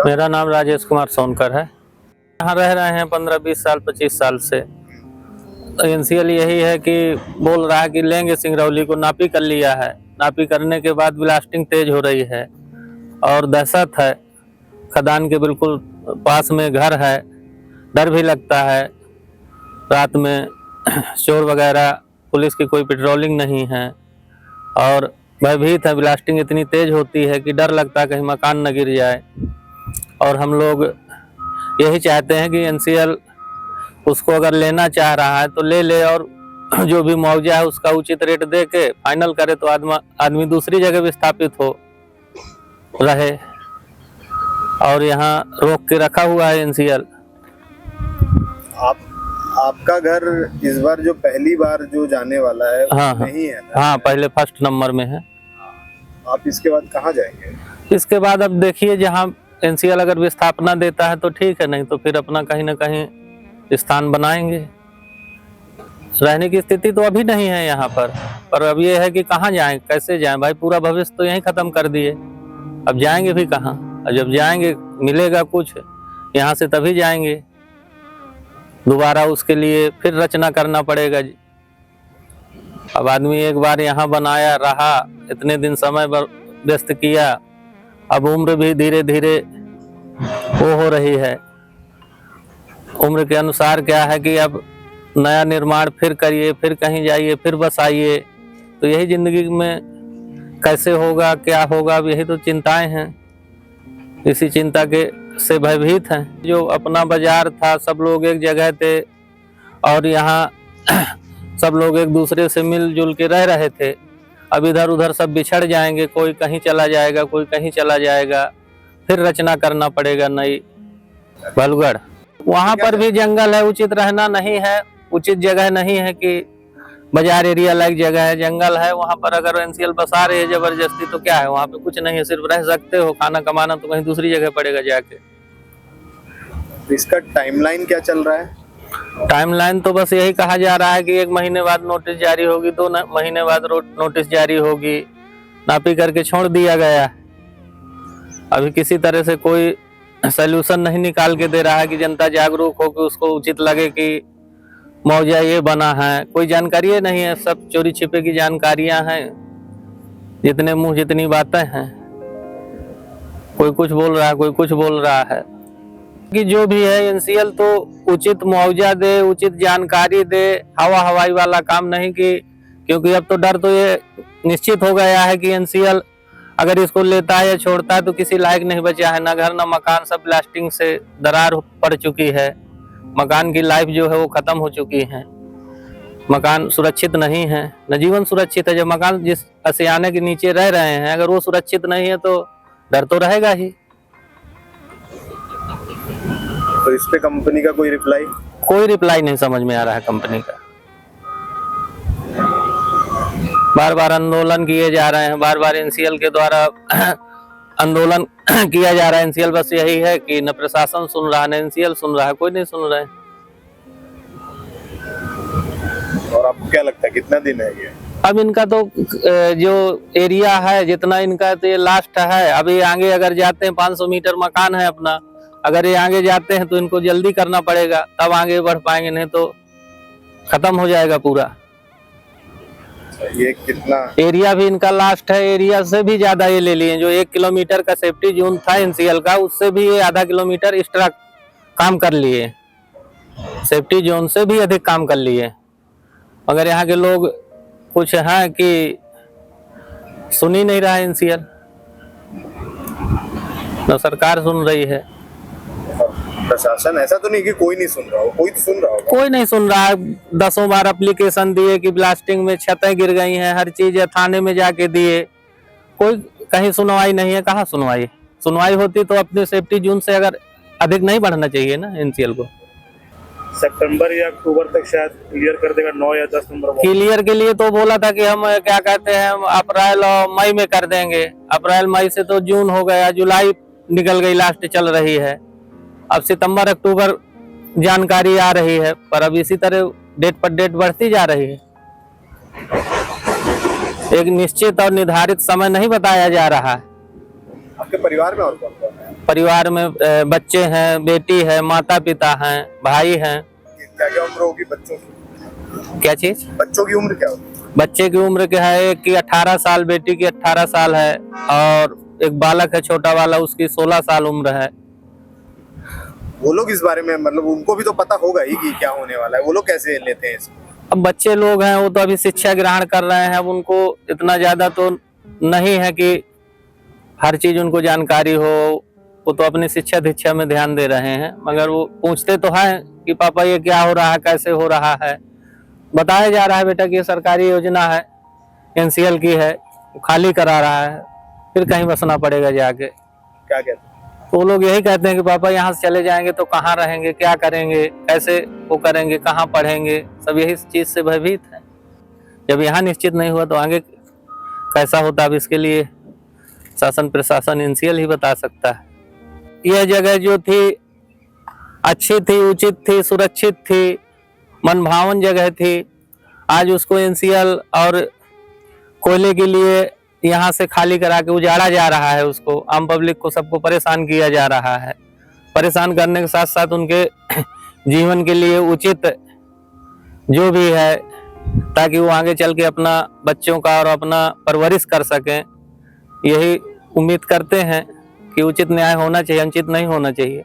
आपका? मेरा नाम राजेश कुमार सोनकर है। यहाँ रह रहे हैं 15-20 साल 25 साल से। तो एनसीएल यही है कि बोल रहा है कि लेंगे सिंगरौली को, नापी कर लिया है। नापी करने के बाद ब्लास्टिंग तेज हो रही है और दहशत है। खदान के बिल्कुल पास में घर है, डर भी लगता है। रात में चोर वगैरह, पुलिस की कोई पेट्रोलिंग नहीं है और भयभीत है। ब्लास्टिंग इतनी तेज होती है कि डर लगता है कहीं मकान न गिर जाए। और हम लोग यही चाहते हैं कि एनसीएल उसको अगर लेना चाह रहा है तो ले ले और जो भी मुआवजा है उसका उचित रेट दे के फाइनल करे तो आदमी दूसरी जगह विस्थापित हो रहे। और यहाँ रोक के रखा हुआ है एनसीएल। आपका घर इस बार जो पहली बार जो जाने वाला है हाँ नहीं है ना? हाँ, पहले फर्स्ट नंबर में है। आप इसके बाद कहाँ जाएंगे? इसके बाद अब देखिए, जहाँ एनसीएल अगर विस्थापना देता है तो ठीक है, नहीं तो फिर अपना कहीं ना कहीं स्थान बनाएंगे। रहने की स्थिति तो अभी नहीं है यहाँ पर अब ये है कि कहाँ जाएं, कैसे जाएं। भाई पूरा भविष्य तो यहीं खत्म कर दिए, अब जाएंगे भी कहाँ? और जब जाएंगे मिलेगा कुछ यहाँ से तभी जाएंगे। दोबारा उसके लिए फिर रचना करना पड़ेगा जी। अब आदमी एक बार यहाँ बनाया रहा, इतने दिन समय व्यस्त किया, अब उम्र भी धीरे धीरे वो हो रही है। उम्र के अनुसार क्या है कि अब नया निर्माण फिर करिए, फिर कहीं जाइए, फिर बस आइए। तो यही जिंदगी में कैसे होगा, क्या होगा, अब यही तो चिंताएं हैं। इसी चिंता के से भयभीत हैं। जो अपना बाजार था, सब लोग एक जगह थे और यहाँ सब लोग एक दूसरे से मिलजुल के रह रहे थे। अब इधर उधर सब बिछड़ जाएंगे, कोई कहीं चला जाएगा, कोई कहीं चला जाएगा, फिर रचना करना पड़ेगा नई। बलगढ़ वहाँ पर भी जंगल है, उचित रहना नहीं है, उचित जगह नहीं है कि बाजार एरिया लाइक जगह है, जंगल है। वहाँ पर अगर एनसीएल बसा रहे हैं जबरदस्ती तो क्या है, वहाँ पे कुछ नहीं है, सिर्फ रह सकते हो। खाना कमाना तो कहीं दूसरी जगह पड़ेगा जाके। इसका टाइमलाइन क्या चल रहा है? टाइमलाइन तो बस यही कहा जा रहा है कि 1 महीने बाद नोटिस जारी होगी, 2 महीने बाद नोटिस जारी होगी। नापी करके छोड़ दिया गया। अभी किसी तरह से कोई सलूशन नहीं निकाल के दे रहा है कि जनता जागरूक हो कि उसको उचित लगे कि मुआवजा ये बना है। कोई जानकारी नहीं है, सब चोरी छिपे की जानकारियां हैं। जितने मुंह जितनी बातें हैं। कोई कुछ बोल रहा है, कोई कुछ बोल रहा है कि जो भी है एनसीएल तो उचित मुआवजा दे, उचित जानकारी दे। हवाई वाला काम नहीं कि, क्योंकि अब तो डर तो ये निश्चित हो गया है कि एनसीएल अगर इसको लेता है या छोड़ता है तो किसी लायक नहीं बचा है। ना घर ना मकान, सब ब्लास्टिंग से दरार पड़ चुकी है। मकान की लाइफ जो है वो खत्म हो चुकी है। मकान सुरक्षित नहीं है, न जीवन सुरक्षित है। जब मकान जिस आशियाने के नीचे रह रहे हैं अगर वो सुरक्षित नहीं है तो डर तो रहेगा ही। तो इस पे कंपनी का कोई रिप्लाई? कोई रिप्लाई नहीं समझ में आ रहा है कंपनी का। बार बार आंदोलन किए जा रहे हैं, बार बार एनसीएल के द्वारा आंदोलन किया जा रहा है। एनसीएल बस यही है कि न प्रशासन सुन रहा, न एनसीएल सुन रहा है, कोई नहीं सुन रहा है। और आपको क्या लगता है कितना दिन है ये? अब इनका तो जो एरिया है जितना इनका तो ये लास्ट है। अभी आगे अगर जाते हैं 500 मीटर मकान है अपना, अगर ये आगे जाते हैं तो इनको जल्दी करना पड़ेगा, तब आगे बढ़ पाएंगे, नहीं तो खत्म हो जाएगा पूरा। ये कितना एरिया भी इनका लास्ट है, एरिया से भी ज्यादा ये ले लिए। जो 1 किलोमीटर का सेफ्टी जोन था एनसीएल का, उससे भी ये आधा किलोमीटर एक्स्ट्रा काम कर लिए। सेफ्टी जोन से भी अधिक काम कर लिए। मगर यहाँ के लोग कुछ हैं कि सुन ही नहीं रहा है एनसीएल, न सरकार सुन रही है। प्रशासन ऐसा तो नहीं कि कोई नहीं सुन रहा हो, कोई तो सुन रहा होगा। कोई नहीं सुन रहा है। 10 बार एप्लीकेशन दिए कि ब्लास्टिंग में छतें गिर गई हैं, हर चीज है, थाने में जाके दिए, कोई कहीं सुनवाई नहीं है। कहाँ सुनवाई होती तो अपने सेफ्टी जोन से अगर अधिक नहीं बढ़ना चाहिए ना एनसीएल को। सितंबर या अक्टूबर तक शायद क्लियर कर देगा, 9 या 10 नंबर क्लियर के लिए तो बोला था कि हम क्या कहते हैं, हम अप्रैल और मई में कर देंगे। अप्रैल मई से तो जून हो गया, जुलाई निकल गई, लास्ट चल रही है। अब सितंबर अक्टूबर जानकारी आ रही है, पर अब इसी तरह डेट पर डेट बढ़ती जा रही है। एक निश्चित और निर्धारित समय नहीं बताया जा रहा है। आपके परिवार में और कौन कौन है? परिवार में बच्चे हैं, बेटी है, माता पिता हैं, भाई हैं। क्या क्या उम्र होगी बच्चों की? क्या चीज? बच्चों की उम्र क्या होगी? बच्चे की उम्र क्या है, एक की 18 साल, बेटी की 18 साल है, और एक बालक है छोटा वाला, उसकी 16 साल उम्र है। वो लोग इस बारे में मतलब उनको भी तो पता होगा ही कि क्या होने वाला है, वो लोग कैसे लेते हैं इसको? अब बच्चे लोग हैं, वो तो अभी शिक्षा ग्रहण कर रहे हैं, अब उनको इतना ज्यादा तो नहीं है कि हर चीज उनको जानकारी हो। वो तो अपनी शिक्षा दीक्षा में ध्यान दे रहे हैं, मगर वो पूछते तो हैं कि पापा ये क्या हो रहा है, कैसे हो रहा है। बताया जा रहा है बेटा कि ये सरकारी योजना है, एनसीएल की है, खाली करा रहा है, फिर कहीं बसना पड़ेगा जाके। क्या कहते हैं? तो वो लोग यही कहते हैं कि पापा यहाँ से चले जाएंगे तो कहाँ रहेंगे, क्या करेंगे, कैसे वो करेंगे, कहाँ पढ़ेंगे, सब यही चीज से भयभीत है। जब यहाँ निश्चित नहीं हुआ तो आगे कैसा होता, अब इसके लिए शासन प्रशासन एनसीएल ही बता सकता है। यह जगह जो थी अच्छी थी, उचित थी, सुरक्षित थी, मनभावन जगह थी, आज उसको एनसीएल और कोयले के लिए यहाँ से खाली करा के उजाड़ा जा रहा है। उसको आम पब्लिक को सबको परेशान किया जा रहा है। परेशान करने के साथ साथ उनके जीवन के लिए उचित जो भी है, ताकि वो आगे चल के अपना बच्चों का और अपना परवरिश कर सकें, यही उम्मीद करते हैं कि उचित न्याय होना चाहिए, अनुचित नहीं होना चाहिए।